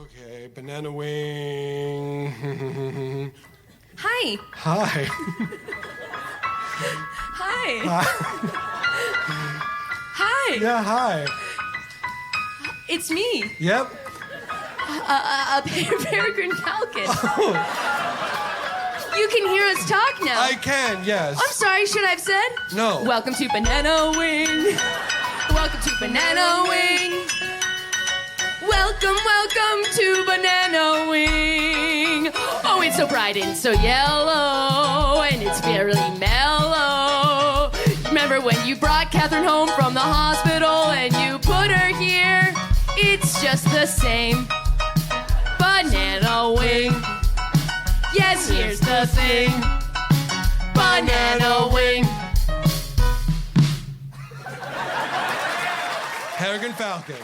Okay, banana wing. Hi. Hi. Hi. Hi. Yeah, hi. It's me, Yep. a peregrine falcon. You can hear us talk now. I can, yes. I'm sorry, should I have said? No. Welcome to Banana Wing. Welcome to Banana Wing. Welcome, welcome to Banana Wing. Oh, it's so bright and so yellow, and it's very mellow. Remember when you brought Catherine home from the hospital and you put her here? It's just the same. Banana Wing. Yes, here's the thing. Banana Wing. Peregrine falcon.